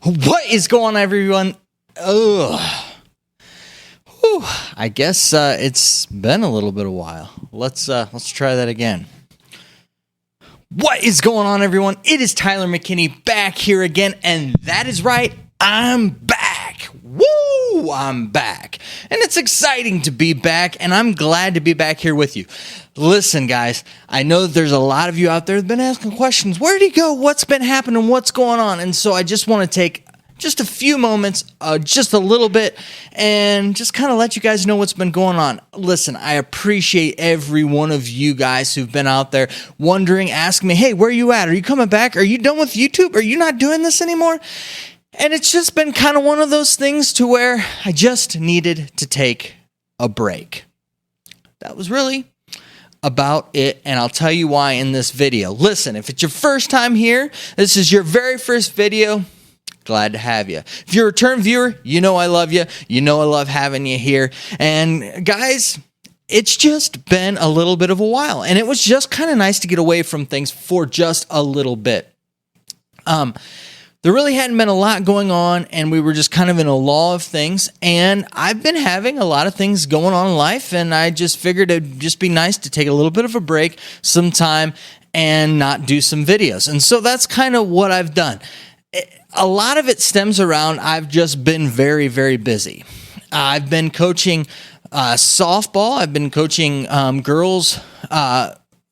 What is going on, everyone? Ugh. Whew. I guess it's been a little bit of a while. Let's try that again. What is going on, everyone? It is Tyler McKinney back here again, and that is right, I'm back. Woo! I'm back. And it's exciting to be back, and I'm glad to be back here with you. Listen, guys, I know that there's a lot of you out there that have been asking questions. Where did he go? What's been happening? What's going on? And so I just want to take just a few moments, just a little bit, and just kind of let you guys know what's been going on. Listen, I appreciate every one of you guys who've been out there wondering, asking me, hey, where are you at? Are you coming back? Are you done with YouTube? Are you not doing this anymore? And it's just been kind of one of those things to where I just needed to take a break. That was really about it, and I'll tell you why in this video. Listen, if it's your first time here, this is your very first video, glad to have you. If you're a return viewer, you know I love you. You know I love having you here. And guys, it's just been a little bit of a while, and it was just kind of nice to get away from things for just a little bit. There really hadn't been a lot going on, and we were just kind of in a lull of things, and I've been having a lot of things going on in life, and I just figured it'd just be nice to take a little bit of a break, some time, and not do some videos. And so that's kind of what I've done. A lot of it stems around I've just been very, very busy. I've been coaching softball. I've been coaching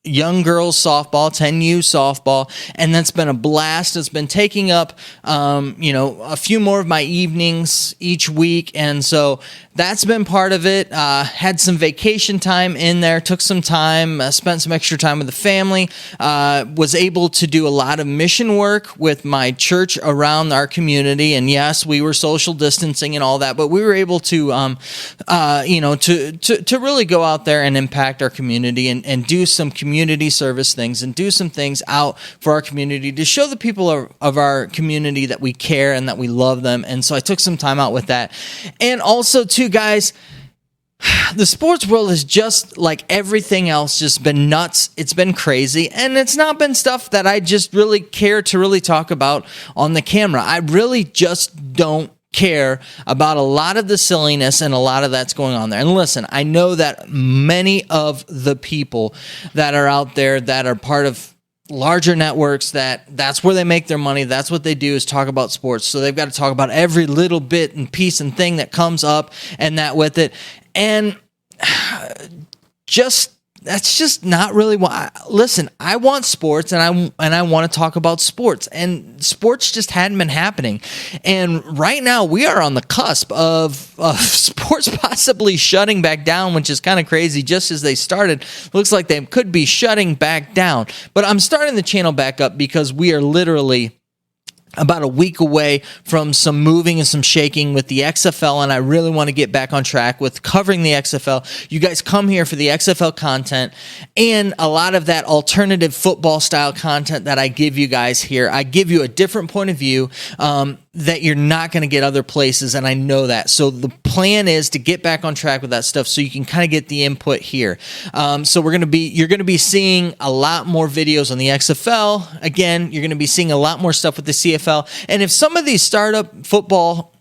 young girls softball, 10U softball, and that's been a blast. It's been taking up, a few more of my evenings each week, and so that's been part of it. Had some vacation time in there, took some time, spent some extra time with the family, was able to do a lot of mission work with my church around our community, and yes, we were social distancing and all that, but we were able to, to really go out there and impact our community and do some community service things and do some things out for our community to show the people of our community that we care and that we love them. And so I took some time out with that. And also too, guys, the sports world is just like everything else, just been nuts. It's been crazy, and it's not been stuff that I just really care to really talk about on the camera. I really just don't care about a lot of the silliness and a lot of that's going on there. And listen, I know that many of the people that are out there that are part of larger networks, that's where they make their money. That's what they do, is talk about sports. So they've got to talk about every little bit and piece and thing that comes up and that with it. And that's just not really why. Listen, I want sports, and I want to talk about sports, and sports just hadn't been happening. And right now we are on the cusp of sports possibly shutting back down, which is kind of crazy. Just as they started, looks like they could be shutting back down. But I'm starting the channel back up because we are literally about a week away from some moving and some shaking with the XFL, and I really want to get back on track with covering the XFL. You guys come here for the XFL content and a lot of that alternative football style content that I give you guys here. I give you a different point of view that you're not going to get other places, and I know that. So the plan is to get back on track with that stuff so you can kind of get the input here. So you're going to be seeing a lot more videos on the XFL. Again, you're going to be seeing a lot more stuff with the CFL. And if some of these startup football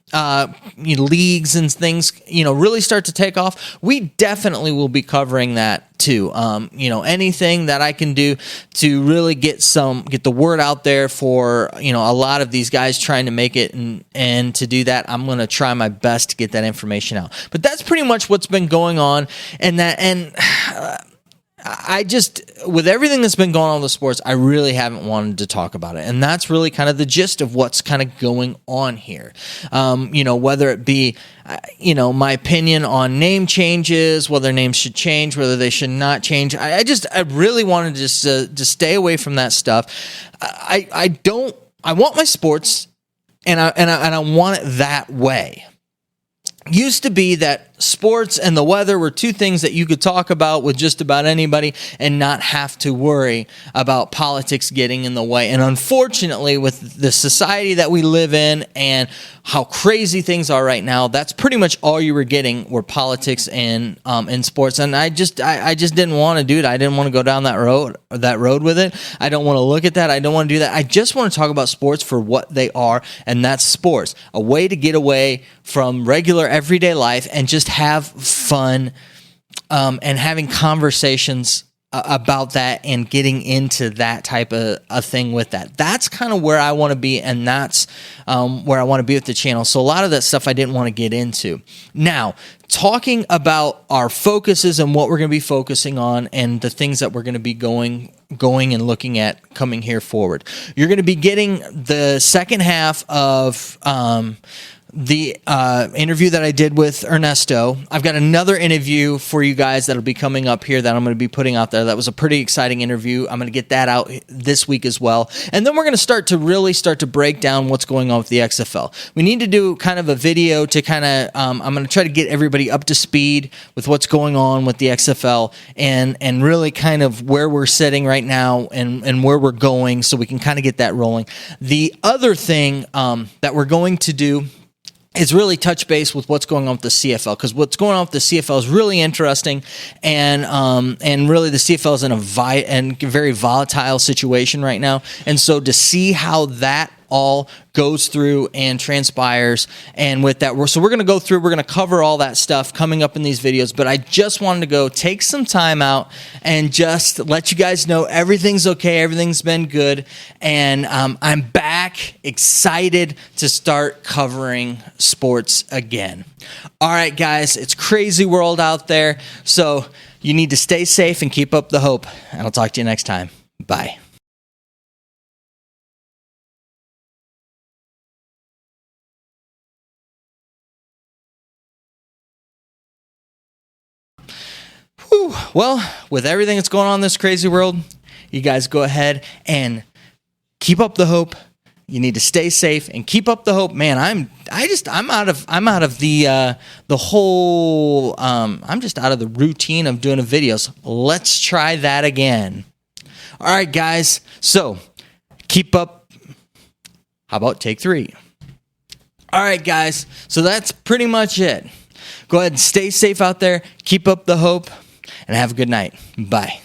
leagues and things, really start to take off, we definitely will be covering that too. Anything that I can do to really get the word out there for, a lot of these guys trying to make it, and to do that, I'm going to try my best to get that information out. But that's pretty much what's been going on, I just, with everything that's been going on with sports, I really haven't wanted to talk about it. And that's really kind of the gist of what's kind of going on here. Whether it be, my opinion on name changes, whether names should change, whether they should not change. I really wanted just to stay away from that stuff. I want my sports, and I want it that way. Used to be that sports and the weather were two things that you could talk about with just about anybody and not have to worry about politics getting in the way. And unfortunately, with the society that we live in and how crazy things are right now, that's pretty much all you were getting were politics and sports. And I just didn't want to do it. I didn't want to go down that road with it. I don't want to look at that. I don't want to do that. I just want to talk about sports for what they are, and that's sports. A way to get away from regular everyday life and just have fun and having conversations about that and getting into that type of a thing with that. That's kind of where I want to be, and that's where I want to be with the channel. So a lot of that stuff I didn't want to get into. Now, talking about our focuses and what we're going to be focusing on and the things that we're going to be going and looking at coming here forward. You're going to be getting the second half of the interview that I did with Ernesto. I've got another interview for you guys that'll be coming up here that I'm going to be putting out there. That was a pretty exciting interview. I'm going to get that out this week as well. And then we're going to really start to break down what's going on with the XFL. We need to do kind of a video to kind of, I'm going to try to get everybody up to speed with what's going on with the XFL and really kind of where we're sitting right now and where we're going so we can kind of get that rolling. The other thing that we're going to do is really touch base with what's going on with the CFL, because what's going on with the CFL is really interesting, and really the CFL is in a very volatile situation right now, and so to see how that all goes through and transpires, and with that, we're going to go through, we're going to cover all that stuff coming up in these videos, but I just wanted to go take some time out and just let you guys know everything's okay, everything's been good, and I'm back, excited to start covering sports again. All right, guys, it's crazy world out there, so you need to stay safe and keep up the hope, and I'll talk to you next time. Bye. Well, with everything that's going on in this crazy world, you guys go ahead and keep up the hope. You need to stay safe and keep up the hope. Man, I'm just out of the whole I'm just out of the routine of doing videos. Let's try that again. All right, guys. So, keep up. How about take 3? All right, guys. So that's pretty much it. Go ahead and stay safe out there. Keep up the hope. And have a good night. Bye.